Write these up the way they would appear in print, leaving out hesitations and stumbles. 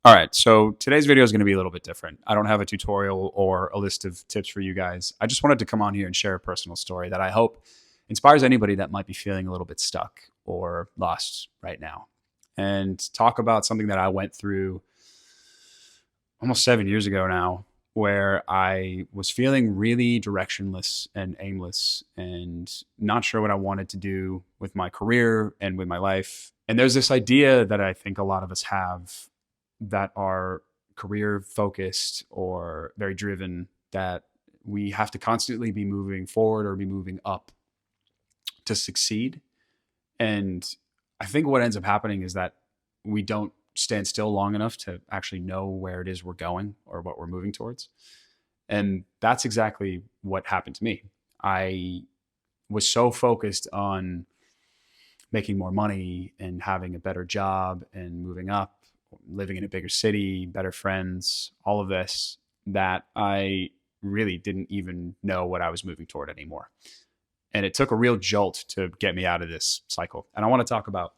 All right, so today's video is going to be a little bit different. I don't have a tutorial or a list of tips for you guys. I just wanted to come on here and share a personal story that I hope inspires anybody that might be feeling a little bit stuck or lost right now, and talk about something that I went through almost 7 years ago now, where I was feeling really directionless and aimless and not sure what I wanted to do with my career and with my life. And there's this idea that I think a lot of us have that are career focused or very driven, that we have to constantly be moving forward or be moving up to succeed. And I think what ends up happening is that we don't stand still long enough to actually know where it is we're going or what we're moving towards. And that's exactly what happened to me. I was so focused on making more money and having a better job and moving up, living in a bigger city, better friends, all of this, that I really didn't even know what I was moving toward anymore. And it took a real jolt to get me out of this cycle. And I want to talk about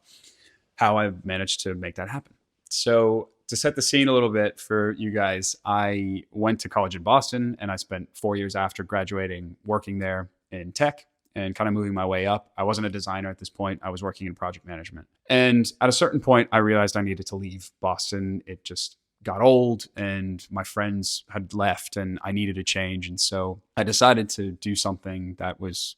how I managed to make that happen. So, to set the scene a little bit for you guys, I went to college in Boston and I spent 4 years after graduating working there in tech and kind of moving my way up. I wasn't a designer at this point. I was working in project management. And at a certain point, I realized I needed to leave Boston. It just got old and my friends had left and I needed a change. And so I decided to do something that was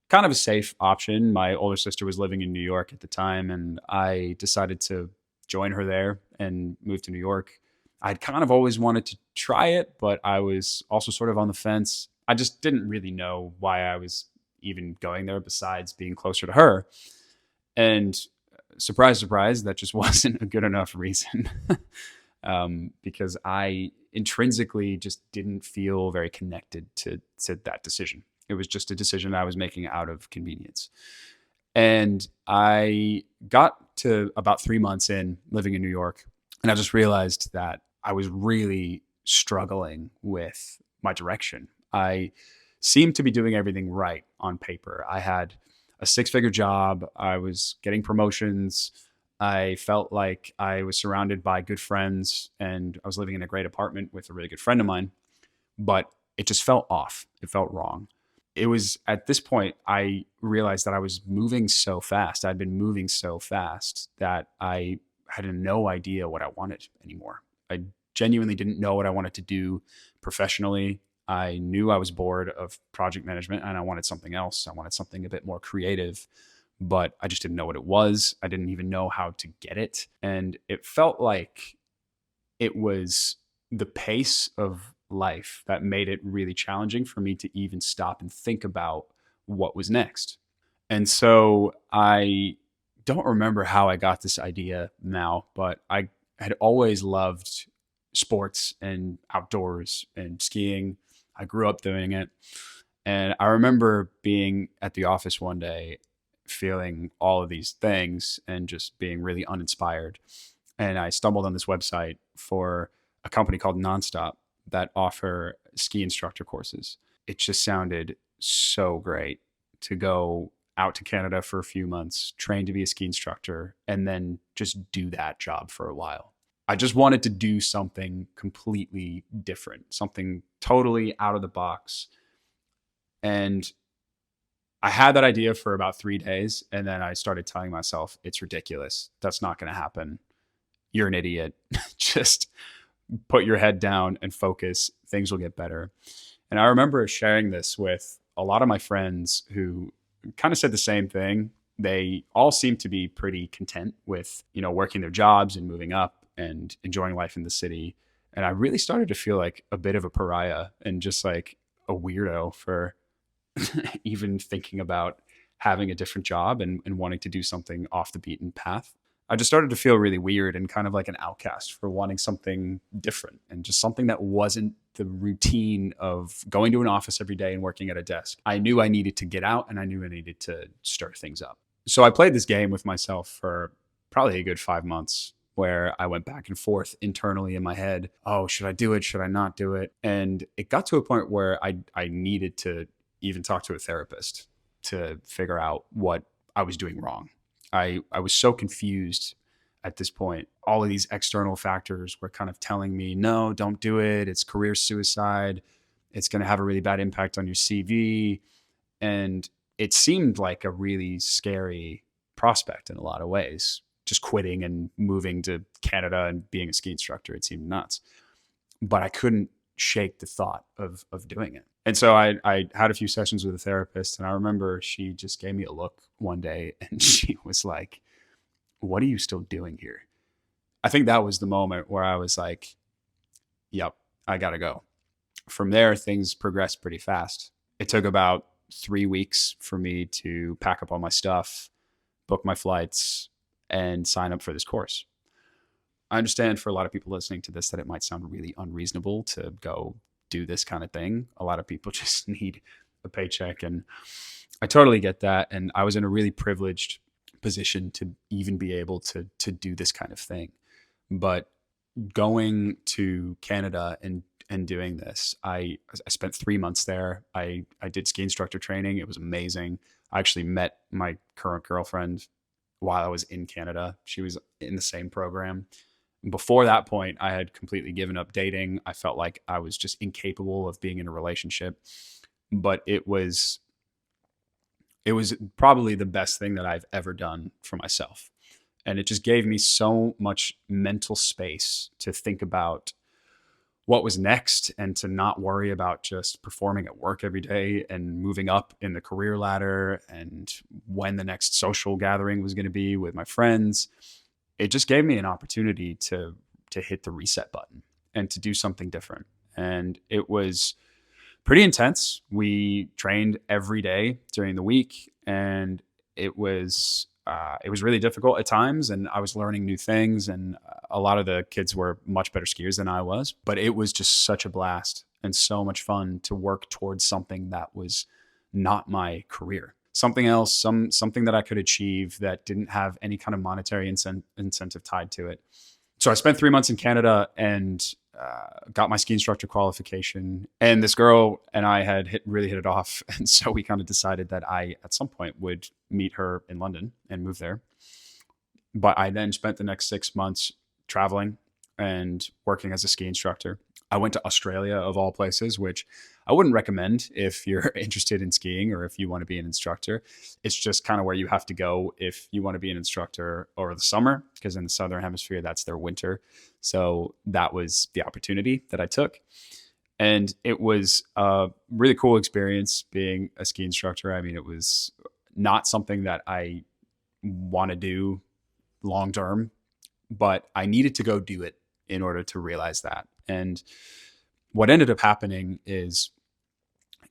kind of a safe option. My older sister was living in New York at the time, and I decided to join her there and move to New York. I'd kind of always wanted to try it, but I was also sort of on the fence. I just didn't really know why I was even going there besides being closer to her. And surprise, surprise, that just wasn't a good enough reason. Because I intrinsically just didn't feel very connected to that decision. It was just a decision I was making out of convenience. And I got to about 3 months in living in New York, and I just realized that I was really struggling with my direction. I seemed to be doing everything right on paper. I had a 6-figure job. I was getting promotions. I felt like I was surrounded by good friends, and I was living in a great apartment with a really good friend of mine, but it just felt off. It felt wrong. It was at this point I realized that I was moving so fast. I'd been moving so fast that I had no idea what I wanted anymore. I genuinely didn't know what I wanted to do professionally. I knew I was bored of project management and I wanted something else. I wanted something a bit more creative, but I just didn't know what it was. I didn't even know how to get it. And it felt like it was the pace of life that made it really challenging for me to even stop and think about what was next. And so I don't remember how I got this idea now, but I had always loved sports and outdoors and skiing. I grew up doing it. And I remember being at the office one day, feeling all of these things and just being really uninspired. And I stumbled on this website for a company called Nonstop that offer ski instructor courses. It just sounded so great to go out to Canada for a few months, train to be a ski instructor, and then just do that job for a while. I just wanted to do something completely different, something totally out of the box. And I had that idea for about 3 days, and then I started telling myself, it's ridiculous. That's not going to happen. You're an idiot. Just put your head down and focus. Things will get better. And I remember sharing this with a lot of my friends who kind of said the same thing. They all seemed to be pretty content with, working their jobs and moving up and enjoying life in the city. And I really started to feel like a bit of a pariah and just like a weirdo for even thinking about having a different job and wanting to do something off the beaten path. I just started to feel really weird and kind of like an outcast for wanting something different and just something that wasn't the routine of going to an office every day and working at a desk. I knew I needed to get out and I knew I needed to stir things up. So I played this game with myself for probably a good 5 months where I went back and forth internally in my head. Oh, should I do it? Should I not do it? And it got to a point where I needed to even talk to a therapist to figure out what I was doing wrong. I was so confused at this point. All of these external factors were kind of telling me, no, don't do it. It's career suicide. It's going to have a really bad impact on your CV. And it seemed like a really scary prospect in a lot of ways. Just quitting and moving to Canada and being a ski instructor, it seemed nuts. But I couldn't shake the thought of doing it. And so I had a few sessions with a therapist, and I remember she just gave me a look one day and she was like, what are you still doing here? I think that was the moment where I was like, yep, I got to go. From there, things progressed pretty fast. It took about 3 weeks for me to pack up all my stuff, book my flights, and sign up for this course. I understand for a lot of people listening to this that it might sound really unreasonable to go do this kind of thing. A lot of people just need a paycheck, and I totally get that. And I was in a really privileged position to even be able to do this kind of thing. But going to Canada and doing this, I spent 3 months there. I did ski instructor training. It was amazing. I actually met my current girlfriend while I was in Canada. She was in the same program. Before that point, I had completely given up dating. I felt like I was just incapable of being in a relationship. But it was probably the best thing that I've ever done for myself. And it just gave me so much mental space to think about what was next and to not worry about just performing at work every day and moving up in the career ladder and when the next social gathering was going to be with my friends. It just gave me an opportunity to hit the reset button and to do something different. And it was pretty intense. We trained every day during the week, and it was really difficult at times, and I was learning new things, and a lot of the kids were much better skiers than I was, but it was just such a blast and so much fun to work towards something that was not my career. Something else, something that I could achieve that didn't have any kind of monetary incentive tied to it. So I spent 3 months in Canada and got my ski instructor qualification. And this girl and I had really hit it off. And so we kind of decided that I, at some point, would meet her in London and move there. But I then spent the next 6 months traveling and working as a ski instructor. I went to Australia, of all places, which I wouldn't recommend if you're interested in skiing or if you want to be an instructor. It's just kind of where you have to go if you want to be an instructor over the summer, because in the Southern Hemisphere, that's their winter. So that was the opportunity that I took. And it was a really cool experience being a ski instructor. I mean, it was not something that I want to do long term, but I needed to go do it in order to realize that. And what ended up happening is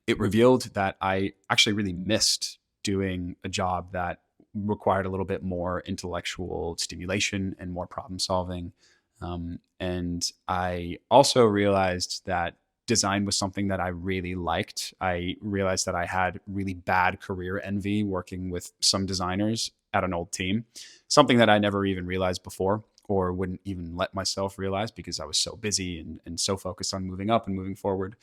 it revealed that I actually really missed doing a job that required a little bit more intellectual stimulation and more problem solving. And I also realized that design was something that I really liked. I realized that I had really bad career envy working with some designers at an old team, something that I never even realized before, or wouldn't even let myself realize because I was so busy and so focused on moving up and moving forward.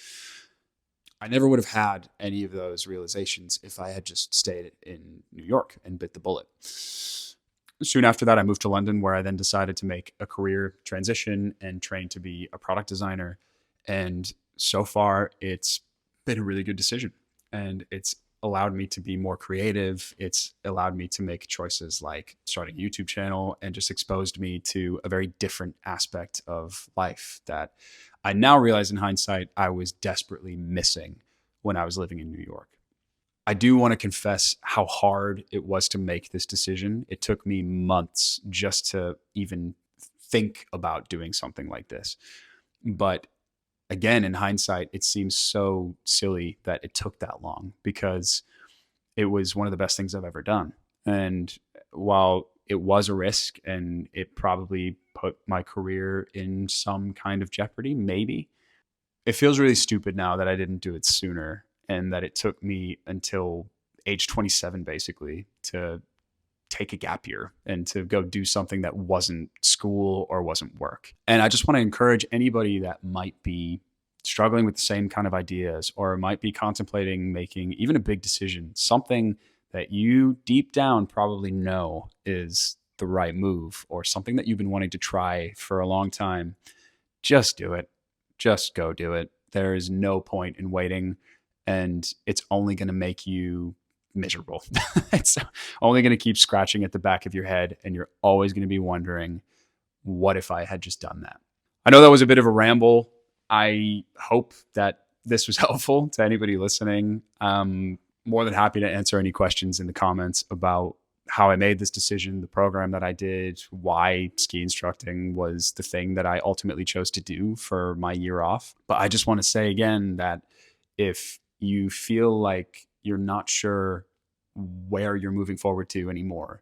I never would have had any of those realizations if I had just stayed in New York and bit the bullet. Soon after that, I moved to London, where I then decided to make a career transition and train to be a product designer. And so far, it's been a really good decision. And it's allowed me to be more creative. It's allowed me to make choices like starting a YouTube channel, and just exposed me to a very different aspect of life that I now realize in hindsight I was desperately missing when I was living in New York. I do want to confess how hard it was to make this decision. It took me months just to even think about doing something like this. But again, in hindsight, it seems so silly that it took that long, because it was one of the best things I've ever done. And while it was a risk and it probably put my career in some kind of jeopardy, maybe, it feels really stupid now that I didn't do it sooner, and that it took me until age 27, basically, to take a gap year and to go do something that wasn't school or wasn't work. And I just want to encourage anybody that might be struggling with the same kind of ideas, or might be contemplating making even a big decision, something that you deep down probably know is the right move or something that you've been wanting to try for a long time, just do it. Just go do it. There is no point in waiting, and it's only going to make you miserable. It's only going to keep scratching at the back of your head, and you're always going to be wondering, what if I had just done that? I know that was a bit of a ramble. I hope that this was helpful to anybody listening. More than happy to answer any questions in the comments about how I made this decision, the program that I did, why ski instructing was the thing that I ultimately chose to do for my year off. But I just want to say again that if you feel like you're not sure where you're moving forward to anymore,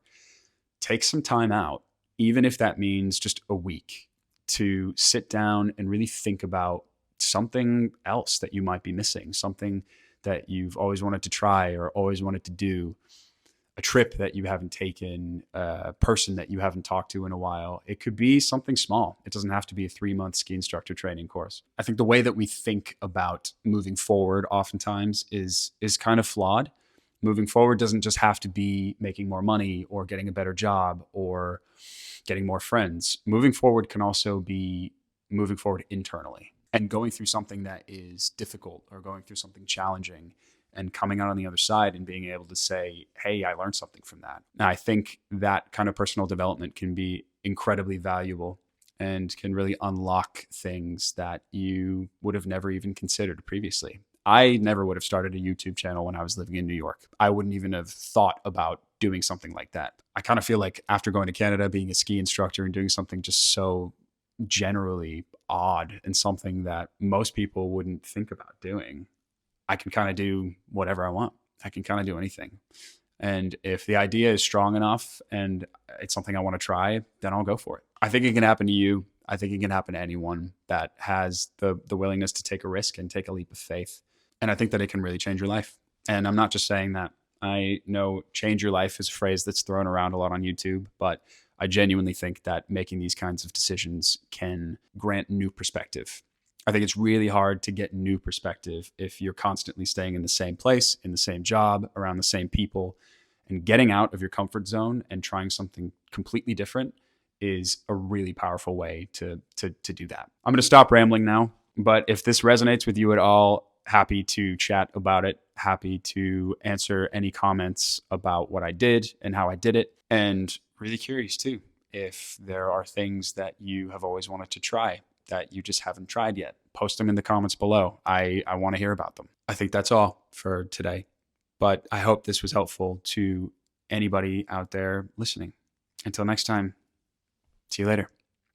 take some time out, even if that means just a week, to sit down and really think about something else that you might be missing, something that you've always wanted to try or always wanted to do, a trip that you haven't taken, a person that you haven't talked to in a while. It could be something small. It doesn't have to be a 3-month ski instructor training course. I think the way that we think about moving forward oftentimes is kind of flawed. Moving forward doesn't just have to be making more money or getting a better job or getting more friends. Moving forward can also be moving forward internally and going through something that is difficult or going through something challenging and coming out on the other side and being able to say, hey, I learned something from that. Now, I think that kind of personal development can be incredibly valuable and can really unlock things that you would have never even considered previously. I never would have started a YouTube channel when I was living in New York. I wouldn't even have thought about doing something like that. I kind of feel like after going to Canada, being a ski instructor and doing something just so generally odd and something that most people wouldn't think about doing, I can kind of do whatever I want. I can kind of do anything. And if the idea is strong enough and it's something I want to try, then I'll go for it. I think it can happen to you. I think it can happen to anyone that has the willingness to take a risk and take a leap of faith. And I think that it can really change your life. And I'm not just saying that. I know change your life is a phrase that's thrown around a lot on YouTube, but I genuinely think that making these kinds of decisions can grant new perspective. I think it's really hard to get new perspective if you're constantly staying in the same place, in the same job, around the same people. And getting out of your comfort zone and trying something completely different is a really powerful way to do that. I'm going to stop rambling now, but if this resonates with you at all, happy to chat about it, happy to answer any comments about what I did and how I did it, and really curious too if there are things that you have always wanted to try that you just haven't tried yet. Post them in the comments below. I want to hear about them. I think that's all for today, but I hope this was helpful to anybody out there listening. Until next time, see you later.